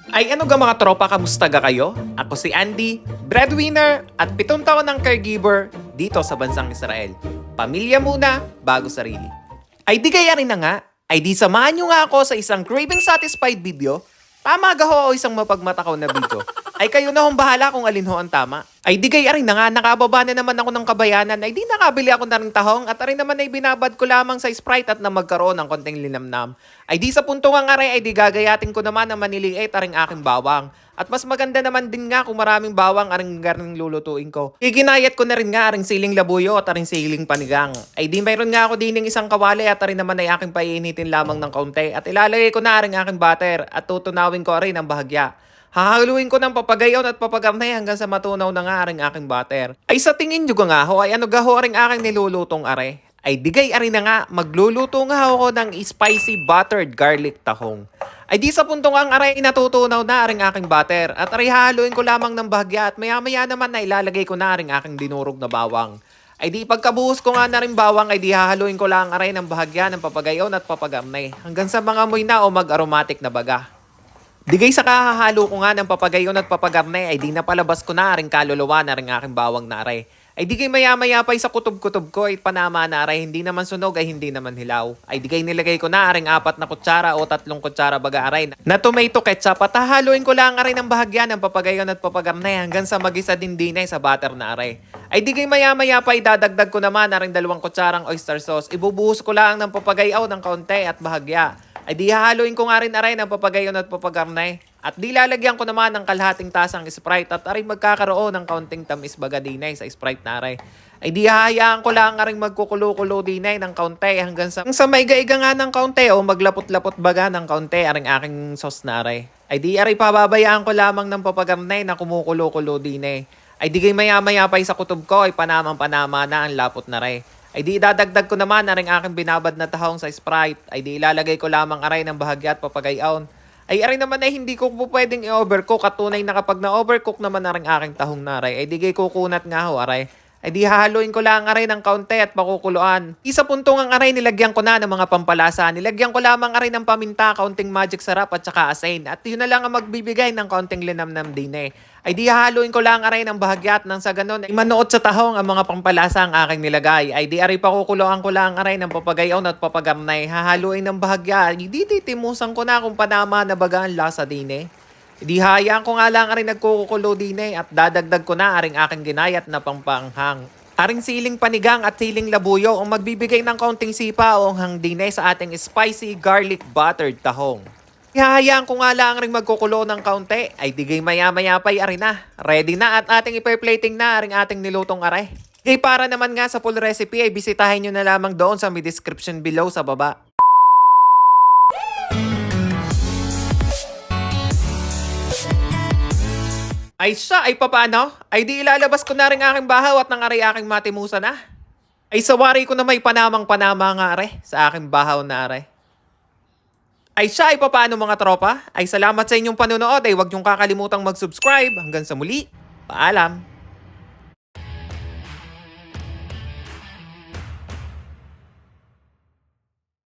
Ay ano ga mga tropa, kamusta ga kayo? Ako si Andy, breadwinner at 7 taon ng caregiver dito sa bansang Israel. Pamilya muna, bago sarili. Ay di kaya rin na nga, ay di samahan nyo nga ako sa isang craving satisfied video. Tama ga ho o isang mapagmatakaw na video. Ay kayo na hong bahala kung alin ho ang tama. Ay di kaya rin na nga, nakababa na naman ako ng kabayanan. Ay di nakabili ako na rin tahong at rin naman ay binabad ko lamang sa Sprite at na magkaroon ng konting linamnam. Ay di sa punto nga ay di gagayatin ko naman na maniliit aring aking bawang. At mas maganda naman din nga kung maraming bawang aring garning lulutuin ko. Iginayat ko na rin nga aring siling labuyo at aring siling panigang. Ay di mayroon nga ako din ng isang kawali at rin naman ay aking painitin lamang ng kaunti. At ilalagay ko na aring aking butter at tutunawin ko rin ang bahagya. Hahaluin ko ng papagayon at papagamnay hanggang sa matunaw na nga aring aking butter. Ay sa tingin nyo nga ho, ay ano gaho aring aking nilulutong are? Ay digay ari na nga, magluluto nga ako ng spicy buttered garlic tahong. Ay di sa puntong ang aray natutunaw na aring aking butter at aray hahaluin ko lamang ng bahagya at maya-maya naman na ilalagay ko na aring aking dinurog na bawang. Ay di pagkabuhos ko nga na rin bawang ay di hahaluin ko lang aray ng bahagya ng papagayon at papagamnay hanggang sa mga amoy na o mag-aromatic na baga. Digay sa kahahalo ko nga ng papagayon at papagarnay ay di napalabas ko na aring kaluluwa na ring aking bawang na aray. Ay digay maya-maya pa sa kutob-kutob ko ay panama na aray, hindi naman sunog ay hindi naman hilaw. Ay digay nilagay ko na aring 4 na kutsara o 3 kutsara baga aray na tomato ketchup at hahaluin ko lang aray ng bahagya ng papagayon at papagarnay hanggang sa magisa din dinay sa butter na aray. Ay digay maya-maya pa idadagdag ko naman aring 2 kutsarang oyster sauce. Ibubuhos ko lang ng papagayaw ng kaunti at bahagya. Ay di hahaluin ko nga rin aray ng papagayon at papagarnay. At di lalagyan ko naman ng kalahating tasang Sprite at aray magkakaroon ng kaunting tamis baga dinay sa Sprite na aray. Ay di hahayaan ko lang aring magkukulo-kulo dinay ng kaunti hanggang sa maiga-iga nga ng kaunti o maglapot-lapot baga ng kaunti aring aking sauce na aray. Ay di aray pababayaan ko lamang ng papagarnay na kumukulo-kulo dinay. Ay di maya-maya pa sa kutob ko ay panamang-panama na ang lapot na aray. Ay di idadagdag ko naman na rin aking binabad na tahong sa Sprite. Ay di ilalagay ko lamang aray ng bahagya at papagayaon. Ay aray naman ay hindi ko po pwedeng i-overcook at tunay na kapag na-overcook naman na rin aking tahong na aray. Ay di gay kukunat nga ho aray. Ay di hahaluin ko lang aray ng kaunti at pakukuluan. Isa puntong ang aray nilagyan ko na ng mga pampalasa. Nilagyan ko lamang aray ng paminta, kaunting magic sarap at saka asin. At yun na lang ang magbibigay ng kaunting linamnam din eh. Ay di hahaluin ko lang aray ng bahagya at nang sa ganun ay manuot sa tahong ang mga pampalasa ang aking nilagay. Ay di aray pakukuluan ko lang aray ng papagayaw at papagamnay. Hahaluin ng bahagya. Ay di titimusan ko na kung panama na baga ang lasa din eh. Di hayaan ko nga lang aring nagkukulo din eh at dadagdag ko na aring aking ginayat na pampanghang. Aring siling panigang at siling labuyo ang magbibigay ng kaunting sipa o hangdine sa ating spicy garlic buttered tahong. Ihahayaan ko nga lang rin magkukulo ng kaunti ay digay maya-maya pa'y arin na. Ready na at ating ipa-plating na aring ating nilutong aray. Kaya para naman nga sa full recipe ay bisitahin nyo na lamang doon sa may description below sa baba. Ay siya, ay papaano? Ay di ilalabas ko na rin aking bahaw at nangaray aking matimusa na. Ay sawari ko na may panamang-panama nga are sa aking bahaw na are. Ay siya, ay papaano mga tropa? Ay salamat sa inyong panunood. Ay huwag niyong kakalimutang mag-subscribe. Hanggang sa muli, paalam!